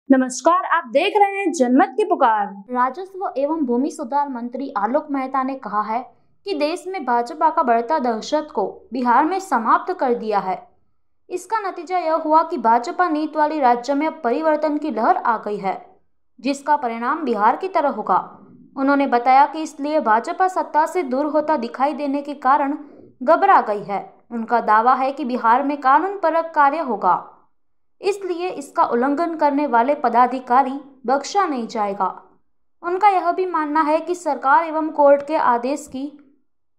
नमस्कार, आप देख रहे हैं जनमत की पुकार। राजस्व एवं भूमि सुधार मंत्री आलोक मेहता ने कहा है कि देश में भाजपा का बढ़ता दहशत को बिहार में समाप्त कर दिया है। इसका नतीजा यह हुआ कि भाजपा नीति वाली राज्य में अब परिवर्तन की लहर आ गई है, जिसका परिणाम बिहार की तरह होगा। उन्होंने बताया कि इसलिए भाजपा सत्ता से दूर होता दिखाई देने के कारण घबरा गई है। उनका दावा है कि बिहार में कानून परक कार्य होगा, इसलिए इसका उल्लंघन करने वाले पदाधिकारी बख्शा नहीं जाएगा। उनका यह भी मानना है कि सरकार एवं कोर्ट के आदेश की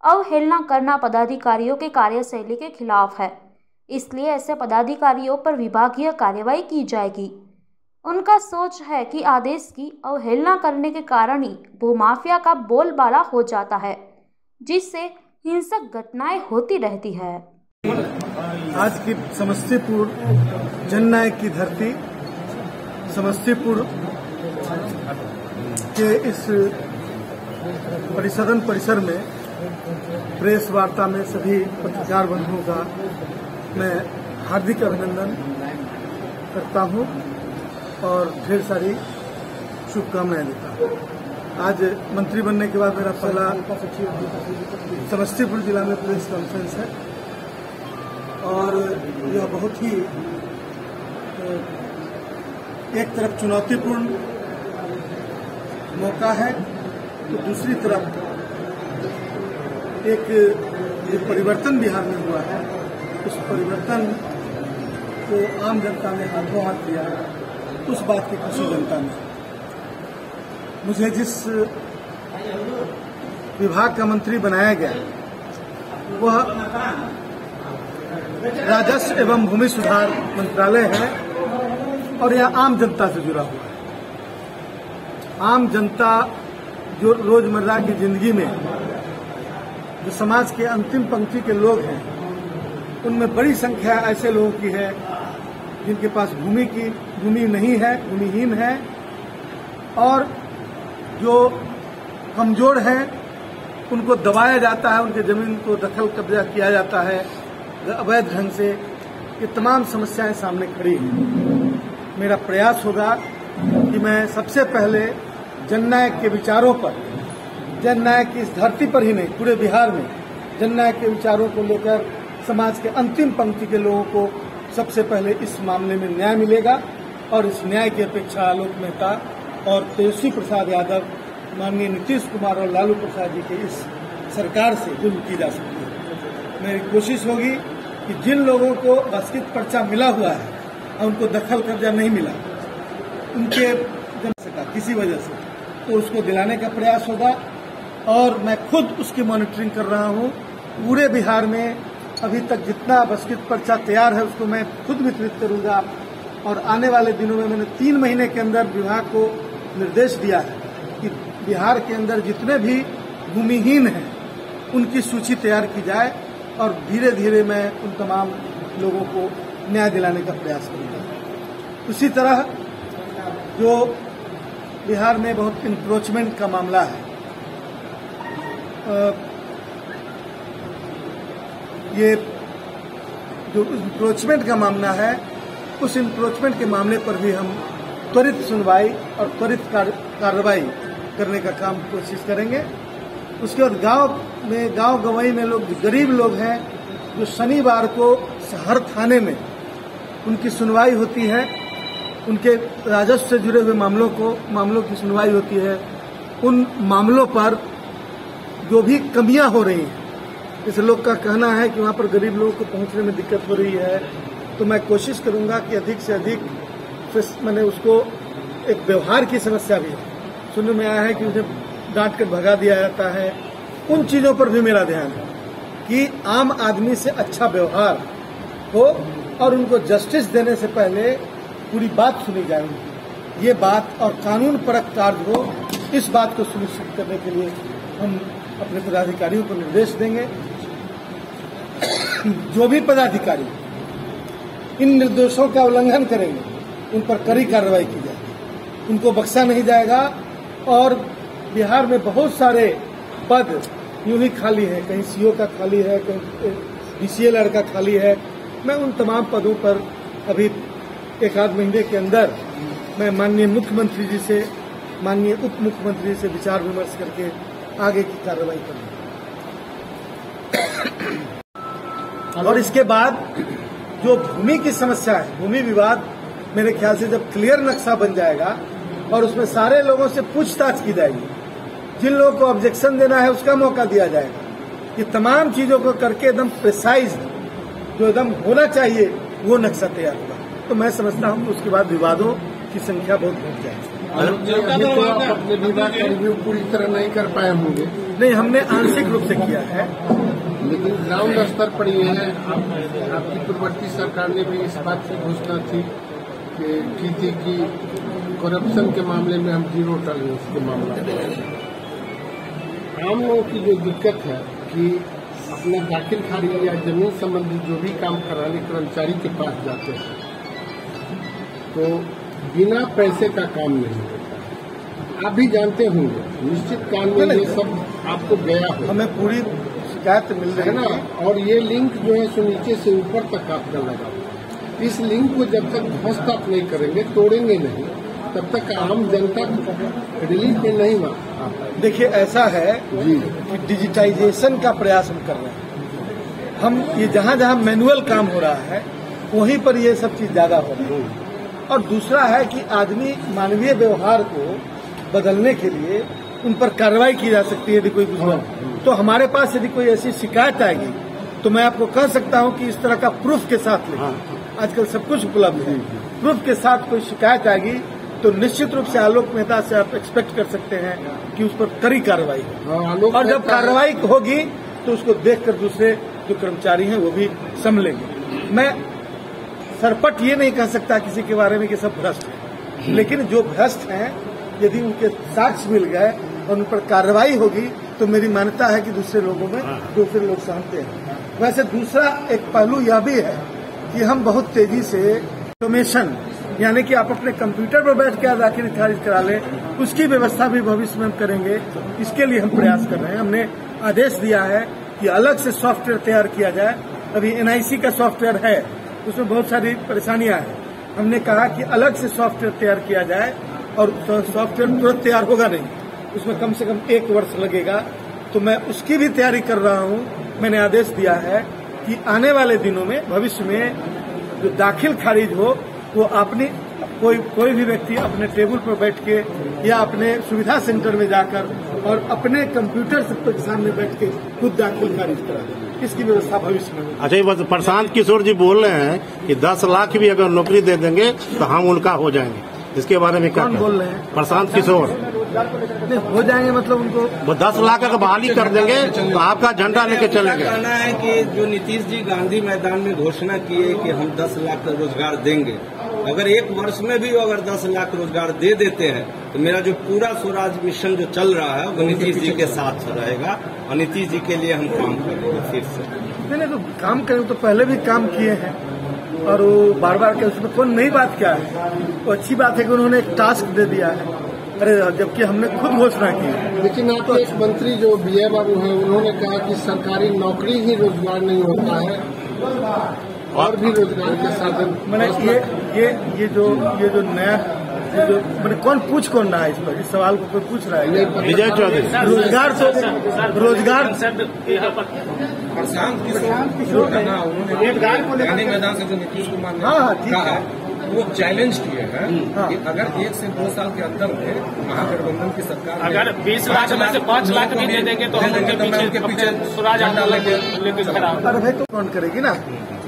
अवहेलना करना पदाधिकारियों के कार्यशैली के खिलाफ है, इसलिए ऐसे पदाधिकारियों पर विभागीय कार्रवाई की जाएगी। उनका सोच है कि आदेश की अवहेलना करने के कारण ही भूमाफिया का बोलबाला हो जाता है, जिससे हिंसक घटनाएं होती रहती है। आज की समस्तीपुर जननायक की धरती, समस्तीपुर के इस सदन परिसर में प्रेस वार्ता में सभी पत्रकार बंधुओं का मैं हार्दिक अभिनंदन करता हूं और ढेर सारी शुभकामनाएं देता हूं। आज मंत्री बनने के बाद मेरा पहला समस्तीपुर जिला में प्रेस कॉन्फ्रेंस है और यह बहुत ही एक तरफ चुनौतीपूर्ण मौका है, तो दूसरी तरफ एक जो परिवर्तन बिहार में हुआ है, उस परिवर्तन को आम जनता ने हाथों हाथ लिया, उस बात की खुशी जनता में। मुझे जिस विभाग का मंत्री बनाया गया वह राजस्व एवं भूमि सुधार मंत्रालय है और यह आम जनता से जुड़ा हुआ है। आम जनता जो रोजमर्रा की जिंदगी में जो समाज के अंतिम पंक्ति के लोग हैं, उनमें बड़ी संख्या ऐसे लोगों की है जिनके पास भूमि नहीं है, भूमिहीन है, और जो कमजोर है उनको दबाया जाता है, उनके जमीन को दखल कब्जा किया जाता है अवैध ढंग से। ये तमाम समस्याएं सामने खड़ी हैं। मेरा प्रयास होगा कि मैं सबसे पहले जननायक के विचारों पर, जननायक की इस धरती पर ही नहीं पूरे बिहार में जननायक के विचारों को लेकर समाज के अंतिम पंक्ति के लोगों को सबसे पहले इस मामले में न्याय मिलेगा, और इस न्याय की अपेक्षा आलोक मेहता और तेजस्वी प्रसाद यादव, माननीय नीतीश कुमार और लालू प्रसाद जी की इस सरकार से जुल्म की जा सकती है। मेरी कोशिश होगी कि जिन लोगों को बस्कित पर्चा मिला हुआ है और उनको दखल कब्जा नहीं मिला, उनके सका किसी वजह से, तो उसको दिलाने का प्रयास होगा। और मैं खुद उसकी मॉनिटरिंग कर रहा हूं। पूरे बिहार में अभी तक जितना बस्कित पर्चा तैयार है उसको मैं खुद वितरित करूंगा, और आने वाले दिनों में मैंने 3 महीने के अंदर विभाग को निर्देश दिया है कि बिहार के अंदर जितने भी भूमिहीन हैं उनकी सूची तैयार की जाए, और धीरे धीरे मैं उन तमाम लोगों को न्याय दिलाने का प्रयास करूंगा। उसी तरह जो बिहार में बहुत इंक्रोचमेंट का मामला है, ये जो इंक्रोचमेंट का मामला है, उस इंक्रोचमेंट के मामले पर भी हम त्वरित सुनवाई और त्वरित कार्रवाई करने का काम कोशिश करेंगे। उसके बाद गांव गंवाई में लोग, गरीब लोग हैं, जो शनिवार को हर थाने में उनकी सुनवाई होती है, उनके राजस्व से जुड़े हुए मामलों की सुनवाई होती है। उन मामलों पर जो भी कमियां हो रही हैं, जैसे लोग का कहना है कि वहां पर गरीब लोगों को पहुंचने में दिक्कत हो रही है, तो मैं कोशिश करूंगा कि अधिक से अधिक मैंने उसको, एक व्यवहार की समस्या भी है, सुनने में आया है कि उसे डांट कर भगा दिया जाता है। उन चीजों पर भी मेरा ध्यान है कि आम आदमी से अच्छा व्यवहार हो और उनको जस्टिस देने से पहले पूरी बात सुनी जाए उनकी। ये बात और कानून परक कार्य हो, इस बात को सुनिश्चित करने के लिए हम अपने पदाधिकारियों को निर्देश देंगे। जो भी पदाधिकारी इन निर्देशों का उल्लंघन करेंगे, उन पर कड़ी कार्रवाई की जाएगी, उनको बख्शा नहीं जाएगा। और बिहार में बहुत सारे पद यूं ही खाली है, कहीं सीओ का खाली है, कहीं डीसीएल का खाली है। मैं उन तमाम पदों पर अभी 1 आध महीने के अंदर मैं माननीय मुख्यमंत्री जी से, माननीय उप मुख्यमंत्री से विचार विमर्श करके आगे की कार्रवाई करूंगा। और इसके बाद जो भूमि की समस्या है, भूमि विवाद, मेरे ख्याल से जब क्लियर नक्शा बन जाएगा और उसमें सारे लोगों से पूछताछ की जाएगी, जिन लोगों को ऑब्जेक्शन देना है उसका मौका दिया जाएगा, ये तमाम चीजों को करके एकदम प्रिसाइज, जो एकदम होना चाहिए वो नक्शा तैयार होगा, तो मैं समझता हूं कि उसके बाद विवादों की संख्या बहुत बढ़ जाएगी। तो आप अपने विवाद का रिव्यू पूरी तरह नहीं कर पाए होंगे? नहीं, हमने आंशिक रूप से किया है, लेकिन ग्राउंड स्तर पर ये है। आपकी पूर्ववर्ती सरकार ने भी इस बात की घोषणा की थी कि करप्शन के मामले में हम जीरो टॉलरेंस के मामला में। आम लोगों की जो दिक्कत है कि अपने दाखिल खारिज या जमीन संबंधी जो भी काम कराने कर्मचारी के पास जाते हैं तो बिना पैसे का काम नहीं होता। आप भी जानते होंगे, निश्चित काम में ये सब आपको गया हो, हमें पूरी शिकायत मिल रही है ना। और ये लिंक जो है सो नीचे से ऊपर तक आपका लगा हुआ है। इस लिंक को जब तक ध्वस्त आप नहीं करेंगे, तोड़ेंगे नहीं, तब तक आम जनता रिलीफ में नहीं आ। देखिए, ऐसा है कि डिजिटाइजेशन का प्रयास हम कर रहे हैं। हम ये जहाँ जहाँ मैनुअल काम हो रहा है वहीं पर ये सब चीज ज्यादा हो रही है। और दूसरा है कि आदमी मानवीय व्यवहार को बदलने के लिए उन पर कार्रवाई की जा सकती है यदि कोई गुजरा। तो हमारे पास यदि कोई ऐसी शिकायत आएगी तो मैं आपको कह सकता हूं कि इस तरह का प्रूफ के साथ लें, आजकल सब कुछ उपलब्ध है, प्रूफ के साथ कोई शिकायत आएगी तो निश्चित रूप से आलोक मेहता से आप एक्सपेक्ट कर सकते हैं कि उस पर कड़ी कार्रवाई हो। और जब कार्रवाई होगी तो उसको देखकर दूसरे जो कर्मचारी हैं वो भी संभलेंगे। मैं सरपट ये नहीं कह सकता किसी के बारे में कि सब भ्रष्ट है, लेकिन जो भ्रष्ट हैं यदि उनके साक्ष्य मिल गए और उन पर कार्रवाई होगी तो मेरी मान्यता है कि दूसरे लोगों में दूसरे लोग सहमते हैं। वैसे दूसरा एक पहलू यह भी है कि हम बहुत तेजी से ऑटोमेशन, यानी कि आप अपने कंप्यूटर पर बैठ के दाखिल खारिज करा लें, उसकी व्यवस्था भी भविष्य में हम करेंगे। इसके लिए हम प्रयास कर रहे हैं। हमने आदेश दिया है कि अलग से सॉफ्टवेयर तैयार किया जाए। अभी NIC का सॉफ्टवेयर है, उसमें बहुत सारी परेशानियां हैं। हमने कहा कि अलग से सॉफ्टवेयर तैयार किया जाए और सॉफ्टवेयर तुरंत तैयार होगा नहीं, उसमें कम से कम 1 वर्ष लगेगा। तो मैं उसकी भी तैयारी कर रहा हूं। मैंने आदेश दिया है कि आने वाले दिनों में भविष्य में जो दाखिल खारिज हो वो अपनी कोई भी व्यक्ति अपने टेबल पर बैठ के या अपने सुविधा सेंटर में जाकर और अपने कंप्यूटर के सामने बैठ के खुद दाखिल खारिज करा दे। इसकी व्यवस्था भविष्य में। अच्छा, ये बात प्रशांत किशोर जी बोल रहे हैं कि 10 लाख भी अगर नौकरी दे देंगे तो हम उनका हो जाएंगे, इसके बारे में क्या बोल रहे हैं? प्रशांत किशोर हो जाएंगे मतलब उनको वो 10 लाख का बहाली कर देंगे तो आपका झंडा लेके चलेंगे। कहना है कि जो नीतीश जी गांधी मैदान में घोषणा किए कि हम 10 लाख रोजगार देंगे, अगर 1 वर्ष में भी अगर 10 लाख रोजगार दे देते हैं तो मेरा जो पूरा स्वराज मिशन जो चल रहा है वो नीतीश जी के साथ रहेगा और नीतीश जी के लिए हम काम करेंगे फिर से। नहीं तो काम करें तो पहले भी काम किए हैं और वो बार बार के उसमें कोई नई बात क्या है। वो अच्छी बात है कि उन्होंने एक टास्क दे दिया है, अरे जबकि हमने खुद घोषणा की। लेकिन आपके एक मंत्री जो BA बाबू हैं उन्होंने कहा कि सरकारी नौकरी ही रोजगार नहीं होता है और भी रोजगार के साधन। मैंने ये जो नया मैंने कौन रहा है इस पर, इस सवाल को कोई पूछ रहा है? विजय चौधरी। रोजगार प्रशांत किशोर गांधी मैदान से जो नीतीश कुमार ने कहा है वो चैलेंज किए हैं कि अगर 1 से 2 साल के अंदर में महागठबंधन की सरकार अगर 20 लाख में से 5 लाख भी दे देंगे तो हम उनके पीछे स्वराज आंदोलन लेकर खड़ा। अरे भाई तो कौन करेगी ना।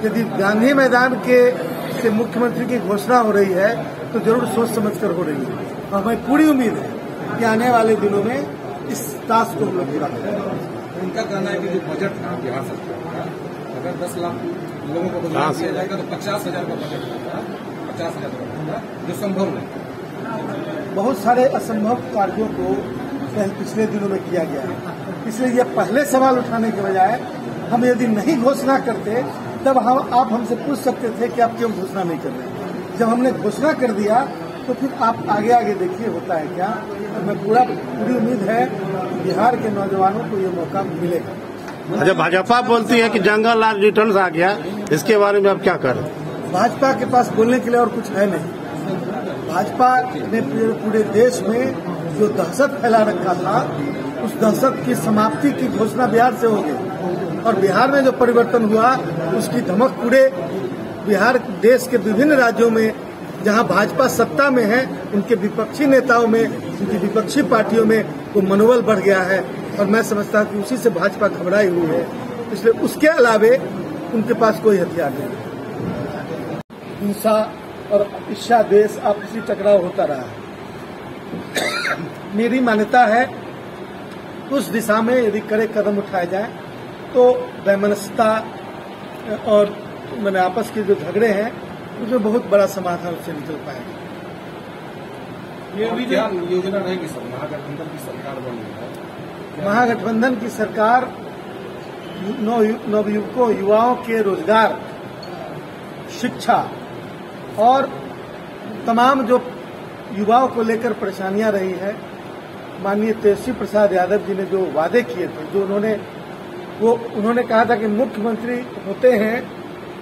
यदि गांधी मैदान के से मुख्यमंत्री की घोषणा हो रही है तो जरूर सोच समझ कर हो रही है। हमें पूरी उम्मीद है कि आने वाले दिनों में इस टास्क को हम लोग पूरा करेंगे। उनका कहना है कि जो बजट था बिहार सरकार का, अगर 10 लाख लोगों को रोजगार दिया जाएगा तो 50,000 का बजट होगा, 50,000 का जो संभव नहीं। बहुत सारे असंभव कार्यों को पिछले दिनों में किया गया है, इसलिए यह पहले सवाल उठाने के बजाय हम यदि नहीं घोषणा करते तब आप हमसे पूछ सकते थे कि आप क्यों घोषणा नहीं कर रहे। जब हमने घोषणा कर दिया तो फिर आप आगे देखिए होता है क्या। और मैं पूरी उम्मीद है बिहार के नौजवानों को ये मौका मिलेगा। अच्छा, भाजपा बोलती है कि जंगल राज रिटर्न आ गया, इसके बारे में आप क्या करें? भाजपा के पास बोलने के लिए और कुछ है नहीं। भाजपा ने पूरे देश में जो दहशत फैला रखा था, उस दहशत की समाप्ति की घोषणा बिहार से हो गई और बिहार में जो परिवर्तन हुआ उसकी धमक पूरे बिहार देश के विभिन्न राज्यों में जहां भाजपा सत्ता में है उनके विपक्षी नेताओं में, उनकी विपक्षी पार्टियों में वो मनोबल बढ़ गया है और मैं समझता हूं कि उसी से भाजपा घबराई हुई है। इसलिए उसके अलावे उनके पास कोई हथियार नहीं। हिंसा और ईर्ष्या द्वेष आपसी टकराव होता रहा। मेरी मान्यता है उस दिशा में यदि कड़े कदम उठाए जाए तो वैमनस्यता और मैंने आपस के जो झगड़े हैं उसमें बहुत बड़ा समाधान उससे निकल पाएगा। ये भी क्या योजना रहेगी सर? महागठबंधन की सरकार बन रही है। महागठबंधन की सरकार नवयुवकों, युवाओं के रोजगार, शिक्षा और तमाम जो युवाओं को लेकर परेशानियां रही है, माननीय तेजस्वी प्रसाद यादव जी ने जो वादे किए थे, जो उन्होंने कहा था कि मुख्यमंत्री होते हैं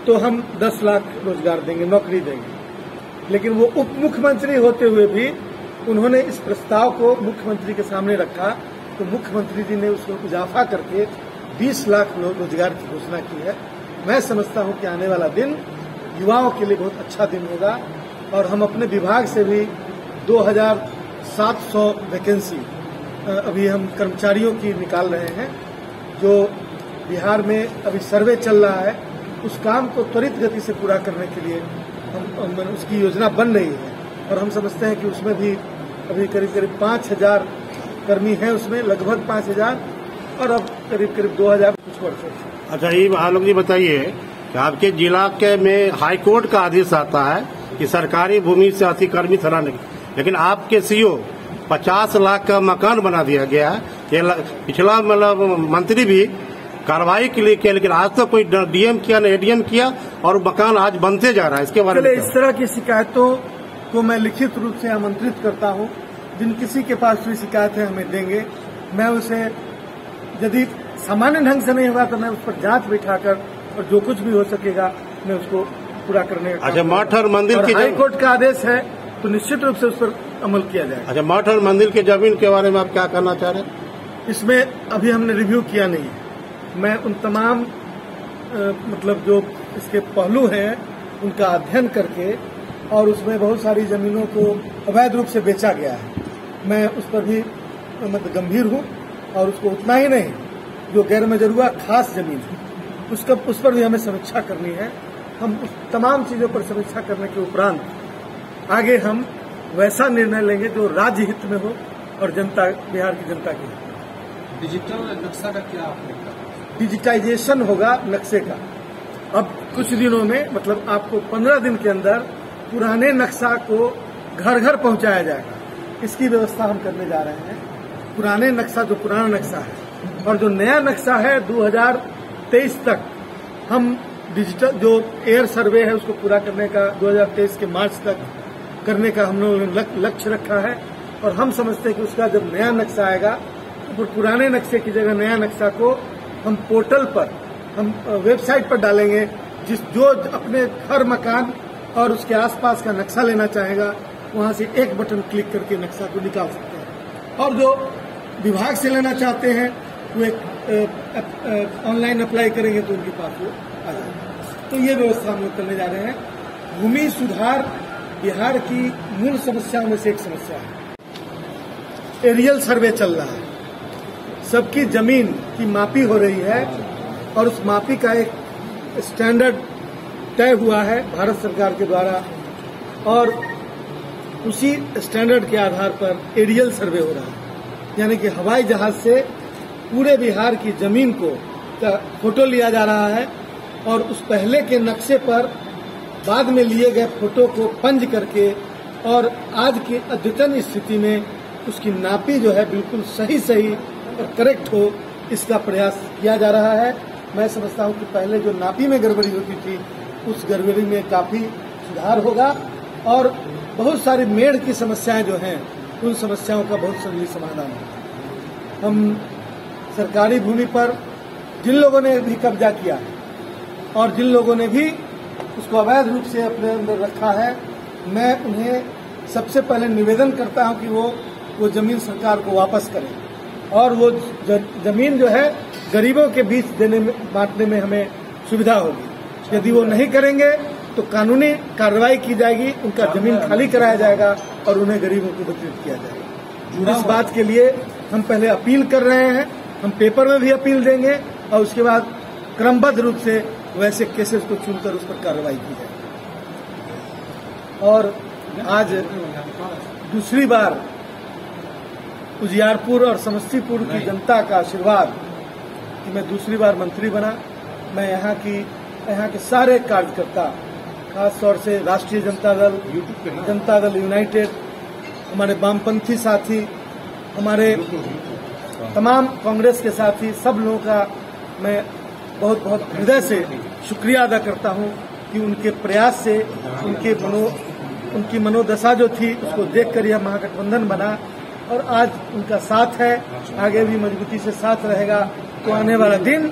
तो हम 10 लाख रोजगार देंगे, नौकरी देंगे, लेकिन वो उप मुख्यमंत्री होते हुए भी उन्होंने इस प्रस्ताव को मुख्यमंत्री के सामने रखा तो मुख्यमंत्री जी ने उसको इजाफा करके 20 लाख रोजगार की घोषणा की है। मैं समझता हूं कि आने वाला दिन युवाओं के लिए बहुत अच्छा दिन होगा और हम अपने विभाग से भी 2700 वैकेंसी अभी हम कर्मचारियों की निकाल रहे हैं। जो बिहार में अभी सर्वे चल रहा है उस काम को त्वरित गति से पूरा करने के लिए हम उसकी योजना बन रही है और हम समझते हैं कि उसमें भी अभी करीब 5000 कर्मी हैं, उसमें लगभग 5000 और अब करीब 2000 कुछ वर्षों से। अच्छा, ये आलोक जी बताइए कि आपके जिला के में हाई कोर्ट का आदेश आता है कि सरकारी भूमि से अतिक्रमी हटाने की, लेकिन आपके सीओ 50 लाख का मकान बना दिया गया है। ये पिछला मतलब मंत्री भी कार्रवाई के लिए किया, लेकिन आज तक कोई डीएम किया न एडीएम किया और मकान आज बनते जा रहा है। इसके बारे में इस तरह की शिकायतों को मैं लिखित रूप से आमंत्रित करता हूं। जिन किसी के पास कोई शिकायत है हमें देंगे, मैं उसे यदि सामान्य ढंग से नहीं होगा तो मैं उस पर जांच बिठाकर और जो कुछ भी हो सकेगा मैं उसको पूरा करने का। अच्छा, मठ और मंदिर की हाई कोर्ट का आदेश है तो निश्चित रूप से उस पर अमल किया जाए। अच्छा, मठ और मंदिर की जमीन के बारे में आप क्या करना चाह रहे हैं? इसमें अभी हमने रिव्यू किया नहीं है। मैं उन तमाम मतलब जो इसके पहलू हैं उनका अध्ययन करके और उसमें बहुत सारी जमीनों को अवैध रूप से बेचा गया है, मैं उस पर भी मतलब गंभीर हूं और उसको उतना ही नहीं जो गैर मजरूआ खास जमीन है उस पर भी हमें समीक्षा करनी है। हम उस तमाम चीजों पर समीक्षा करने के उपरांत आगे हम वैसा निर्णय लेंगे जो राज्य हित में हो और जनता, बिहार की जनता की। डिजिटल नक्शा का क्या आपने कहा? डिजिटाइजेशन होगा नक्शे का। अब कुछ दिनों में मतलब आपको 15 दिन के अंदर पुराने नक्शा को घर घर पहुंचाया जाएगा। इसकी व्यवस्था हम करने जा रहे हैं। पुराने नक्शा जो पुराना नक्शा है और जो नया नक्शा है 2023 तक हम डिजिटल जो एयर सर्वे है उसको पूरा करने का 2023 के मार्च तक करने का हम लोगों ने लक्ष्य रखा है और हम समझते हैं कि उसका जब नया नक्शा आएगा तो पुराने नक्शे की जगह नया नक्शा को हम पोर्टल पर, हम वेबसाइट पर डालेंगे। जो अपने घर, मकान और उसके आसपास का नक्शा लेना चाहेगा वहां से एक बटन क्लिक करके नक्शा को निकाल सकते हैं और जो विभाग से लेना चाहते हैं वो एक ऑनलाइन अप्लाई करेंगे तो उनके पास वो आ जाएगा। तो ये व्यवस्था हम लोग करने जा रहे हैं। भूमि सुधार बिहार की मूल समस्याओं में से एक समस्या है। एरियल सर्वे चल रहा है, सबकी जमीन की मापी हो रही है और उस मापी का एक स्टैंडर्ड तय हुआ है भारत सरकार के द्वारा और उसी स्टैंडर्ड के आधार पर एरियल सर्वे हो रहा है, यानी कि हवाई जहाज से पूरे बिहार की जमीन को का फोटो लिया जा रहा है और उस पहले के नक्शे पर बाद में लिए गए फोटो को पंच करके और आज की अद्यतन स्थिति में उसकी नापी जो है बिल्कुल सही और करेक्ट हो, इसका प्रयास किया जा रहा है। मैं समझता हूं कि पहले जो नापी में गड़बड़ी होती थी उस गड़बड़ी में काफी सुधार होगा और बहुत सारी मेड़ की समस्याएं जो हैं उन समस्याओं का बहुत जल्दी समाधान होगा। हम सरकारी भूमि पर जिन लोगों ने भी कब्जा किया है और जिन लोगों ने भी उसको अवैध रूप से अपने अंदर रखा है, मैं उन्हें सबसे पहले निवेदन करता हूं कि वो जमीन सरकार को वापस करें और वो जमीन जो है गरीबों के बीच बांटने में हमें सुविधा होगी। यदि वो नहीं करेंगे तो कानूनी कार्रवाई की जाएगी, उनका जमीन खाली कराया जाएगा और उन्हें गरीबों को वितरित किया जाएगा। इस बात के लिए हम पहले अपील कर रहे हैं, हम पेपर में भी अपील देंगे और उसके बाद क्रमबद्ध रूप से वैसे केसेस को चुनकर उस पर कार्रवाई की जाएगी। और आज दूसरी बार उजियारपुर और समस्तीपुर की जनता का आशीर्वाद कि मैं दूसरी बार मंत्री बना। मैं यहाँ के सारे कार्यकर्ता, खास तौर से राष्ट्रीय जनता दल यूनाइटेड, हमारे वामपंथी साथी, हमारे तमाम कांग्रेस के साथी, सब लोगों का मैं बहुत बहुत हृदय से शुक्रिया अदा करता हूं कि उनके प्रयास से उनकी मनोदशा जो थी उसको देखकर यह महागठबंधन बना और आज उनका साथ है, आगे भी मजबूती से साथ रहेगा। तो आने वाला दिन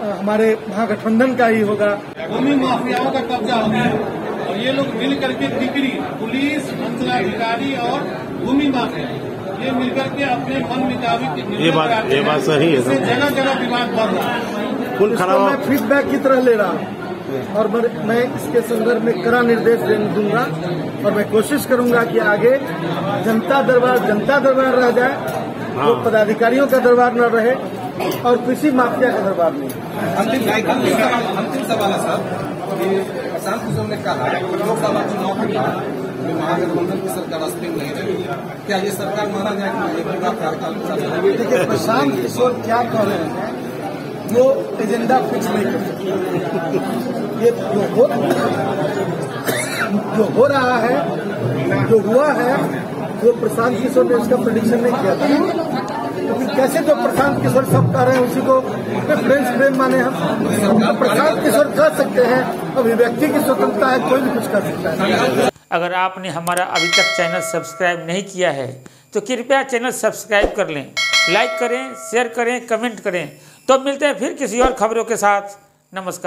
हमारे महागठबंधन का ही होगा। भूमि माफियाओं का कब्जा हो गया और ये लोग मिल करके बिक्री, पुलिस, अंचलाधिकारी और भूमि माफिया ये मिलकर के अपने मन मुताबिक ये बात सही है। जगह जगह विवाद बढ़ रहा है। कुल खराब मैं फीडबैक की तरह ले रहा हूँ और मैं इसके संदर्भ में कड़ा निर्देश दूंगा और मैं कोशिश करूंगा कि आगे जनता दरबार रह जाए, वो पदाधिकारियों का दरबार न रहे और किसी माफिया का दरबार नहीं। अंतिम सवाल है सर, प्रशांत किशोर ने कहा लोकसभा चुनाव के बाद महागठबंधन की सरकार अस्थिर नहीं रहेगी, क्या ये सरकार माना जाए? देखिए, प्रशांत किशोर क्या कह रहे हैं वो एजेंडा फिक्स नहीं कर सकते। ये जो हो रहा है, जो हुआ है, वो प्रशांत किशोर ने उसका प्रेडिक्शन नहीं किया था। लेकिन कैसे तो प्रशांत किशोर सब कह रहे हैं उसी को प्रेम माने हम। प्रशांत किशोर कह सकते हैं, अभिव्यक्ति की स्वतंत्रता है, कोई भी कुछ कर सकता है। अगर आपने हमारा अभी तक चैनल सब्सक्राइब नहीं किया है तो कृपया चैनल सब्सक्राइब कर लें, लाइक करें, शेयर करें, कमेंट करें। तो मिलते हैं फिर किसी और खबरों के साथ। नमस्कार।